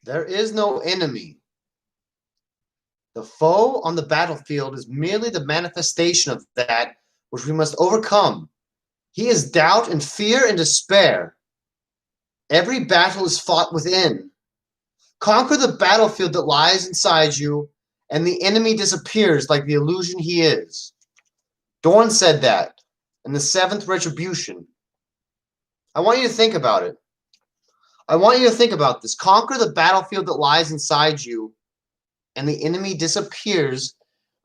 There is no enemy. The foe on the battlefield is merely the manifestation of that which we must overcome. He is doubt and fear and despair. Every battle is fought within. Conquer the battlefield that lies inside you, and the enemy disappears like the illusion he is. Dorn said that in the seventh retribution. I want you to think about it. I want you to think about this. Conquer the battlefield that lies inside you, and the enemy disappears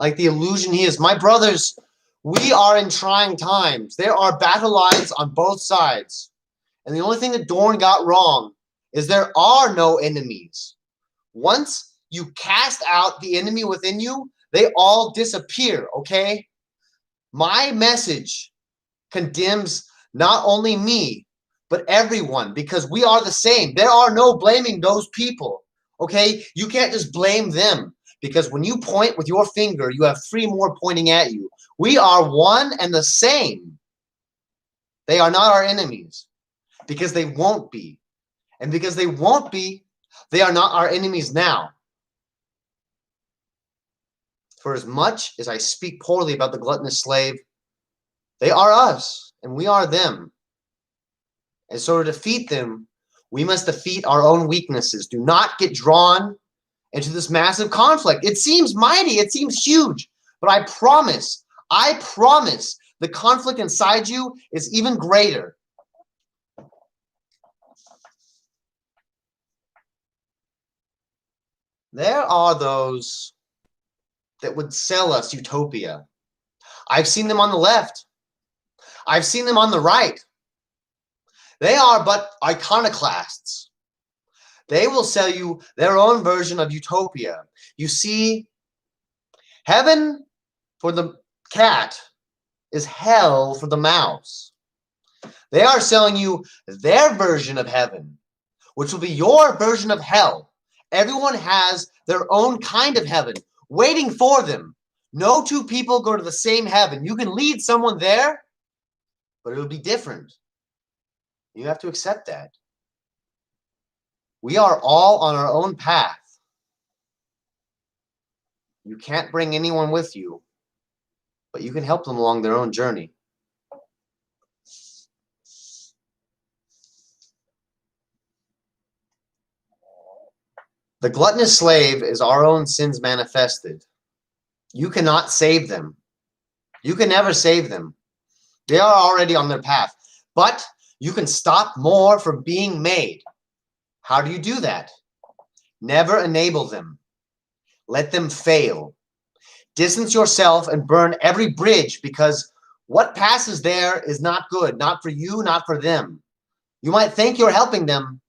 like the illusion he is. My brothers, we are in trying times. There are battle lines on both sides. And the only thing that Dorn got wrong is there are no enemies. Once you cast out the enemy within you, they all disappear, okay? My message condemns not only me, but everyone, because we are the same. There are no blaming those people, okay? You can't just blame them, because when you point with your finger, you have three more pointing at you. We are one and the same. They are not our enemies, because they won't be. And because they won't be, they are not our enemies now. For as much as I speak poorly about the gluttonous slave, they are us, and we are them. And so to defeat them, we must defeat our own weaknesses. Do not get drawn into this massive conflict. It seems mighty, it seems huge, but I promise, the conflict inside you is even greater. There are those that would sell us utopia. I've seen them on the left. I've seen them on the right. They are but iconoclasts. They will sell you their own version of utopia. You see, heaven for the cat is hell for the mouse. They are selling you their version of heaven, which will be your version of hell. Everyone has their own kind of heaven waiting for them. No two people go to the same heaven. You can lead someone there, but it'll be different. You have to accept that. We are all on our own path. You can't bring anyone with you, but you can help them along their own journey. The gluttonous slave is our own sins manifested. You cannot save them. You can never save them. They are already on their path. But you can stop more from being made. How do you do that? Never enable them. Let them fail. Distance yourself and burn every bridge, because what passes there is not good. Not for you, not for them. You might think you're helping them,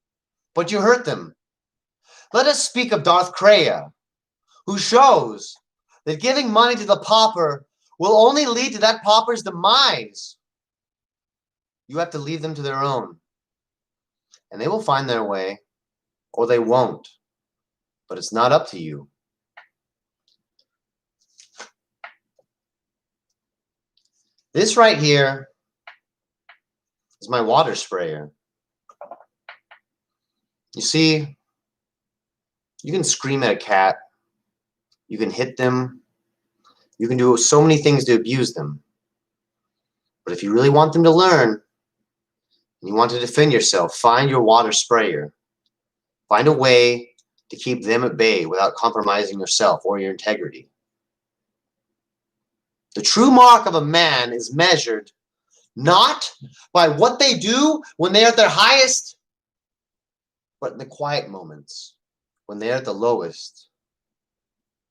but you hurt them. Let us speak of Darth Kreia, who shows that giving money to the pauper will only lead to that pauper's demise. You have to leave them to their own. And they will find their way, or they won't. But it's not up to you. This right here is my water sprayer. You see, you can scream at a cat. You can hit them. You can do so many things to abuse them. But if you really want them to learn, and you want to defend yourself, find your water sprayer. Find a way to keep them at bay without compromising yourself or your integrity. The true mark of a man is measured not by what they do when they are at their highest, but in the quiet moments, when they are at the lowest,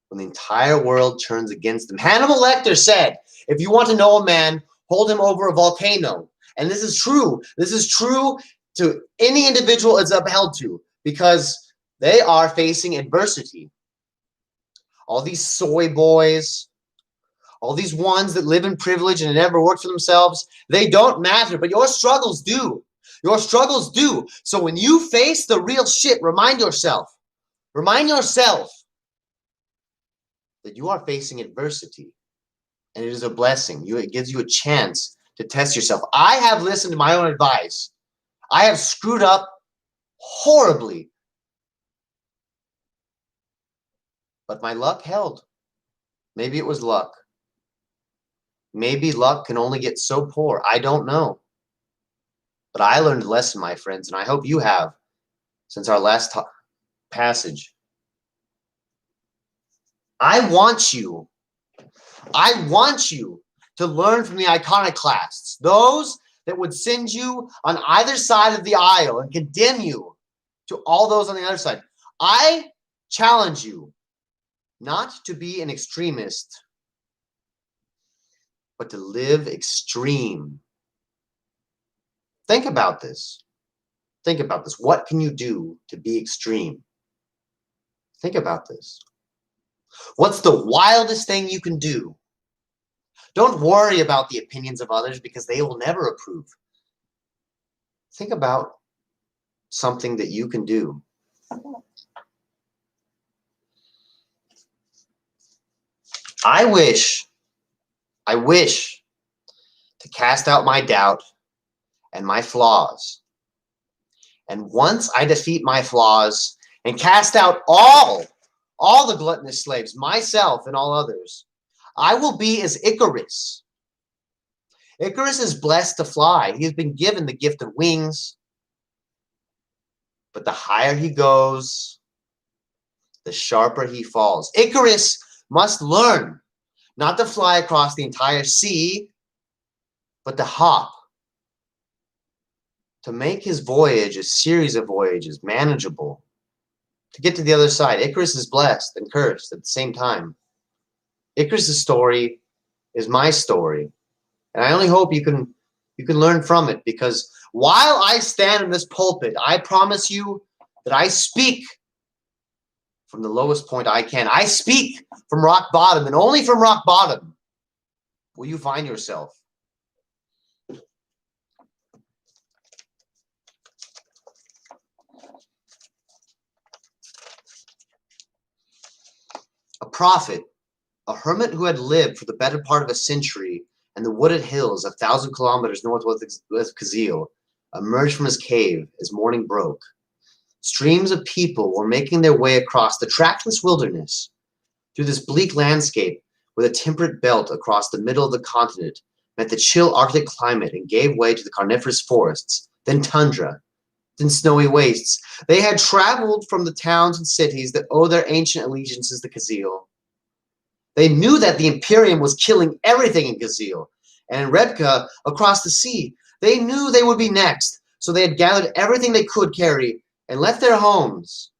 when the entire world turns against them. Hannibal Lecter said, if you want to know a man, hold him over a volcano. And this is true. This is true to any individual it's upheld to, because they are facing adversity. All these soy boys, all these ones that live in privilege and never work for themselves, they don't matter, but your struggles do. Your struggles do. So when you face the real shit, remind yourself that you are facing adversity, and it is a blessing. It gives you a chance to test yourself. I have listened to my own advice. I have screwed up horribly. But my luck held. Maybe it was luck. Maybe luck can only get so poor. I don't know. But I learned a lesson, my friends, and I hope you have since our last passage. I want you to learn from the iconoclasts, those that would send you on either side of the aisle and condemn you to all those on the other side. I challenge you not to be an extremist, but to live extreme. Think about this. Think about this. What can you do to be extreme? Think about this. What's the wildest thing you can do? Don't worry about the opinions of others because they will never approve. Think about something that you can do. I wish to cast out my doubt and my flaws. And once I defeat my flaws and cast out all the gluttonous slaves, myself and all others, I will be as Icarus. Icarus is blessed to fly. He has been given the gift of wings. But the higher he goes, the sharper he falls. Icarus must learn not to fly across the entire sea, but to hop. To make his voyage a series of voyages manageable. To get to the other side. Icarus is blessed and cursed at the same time. Icarus' story is my story. And I only hope you can learn from it, because while I stand in this pulpit, I promise you that I speak from the lowest point I can. I speak from rock bottom, and only from rock bottom will you find yourself. A prophet, a hermit who had lived for the better part of a century in the wooded hills 1,000 kilometers northwest of Kazil, emerged from his cave as morning broke. Streams of people were making their way across the trackless wilderness. Through this bleak landscape, where the temperate belt across the middle of the continent met the chill Arctic climate and gave way to the coniferous forests, then tundra, then snowy wastes, they had traveled from the towns and cities that owe their ancient allegiances to Kazil. They knew that the Imperium was killing everything in Kazil, and in Rebka, across the sea. They knew they would be next, so they had gathered everything they could carry and left their homes.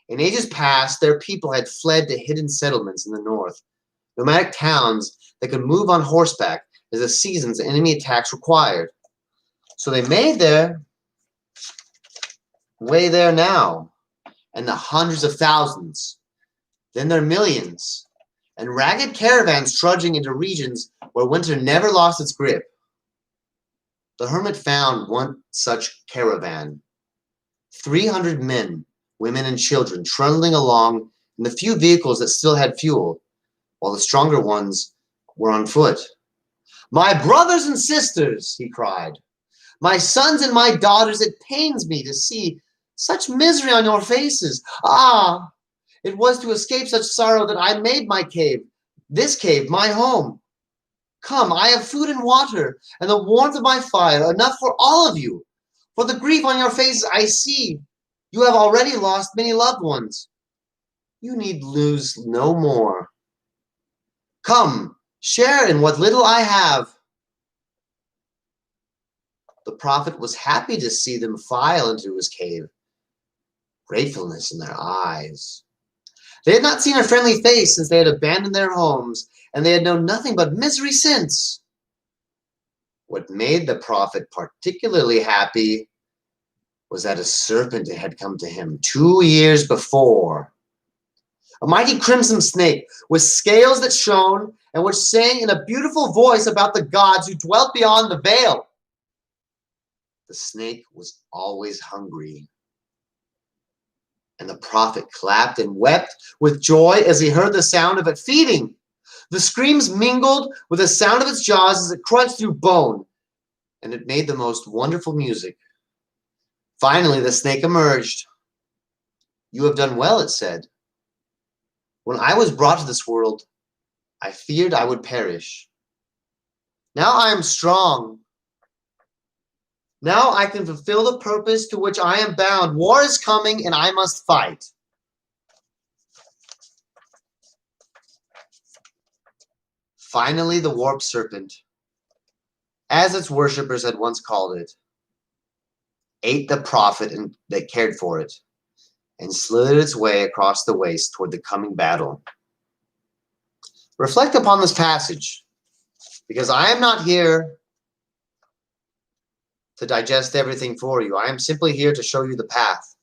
In ages past, their people had fled to hidden settlements in the north, nomadic towns that could move on horseback as the seasons and enemy attacks required. So they made their way there now, and the hundreds of thousands, then their millions, and ragged caravans trudging into regions where winter never lost its grip. The hermit found one such caravan, 300 men, women, and children trundling along in the few vehicles that still had fuel, while the stronger ones were on foot. "My brothers and sisters," he cried, "my sons and my daughters, it pains me to see such misery on your faces. Ah, it was to escape such sorrow that I made my cave, this cave, my home. Come, I have food and water, and the warmth of my fire, enough for all of you. For the grief on your faces I see. You have already lost many loved ones. You need lose no more. Come, share in what little I have." The prophet was happy to see them file into his cave, gratefulness in their eyes. They had not seen a friendly face since they had abandoned their homes, and they had known nothing but misery since. What made the prophet particularly happy was that a serpent had come to him 2 years before. A mighty crimson snake with scales that shone and which sang in a beautiful voice about the gods who dwelt beyond the veil. The snake was always hungry, and the prophet clapped and wept with joy as he heard the sound of it feeding. The screams mingled with the sound of its jaws as it crunched through bone, and it made the most wonderful music. Finally, the snake emerged. "You have done well," it said. When I was brought to this world, I feared I would perish. Now I am strong. Now I can fulfill the purpose to which I am bound. War is coming and I must fight. Finally, the warped serpent, as its worshippers had once called it, ate the prophet that cared for it and slithered its way across the waste toward the coming battle. Reflect upon this passage, because I am not here to digest everything for you. I am simply here to show you the path.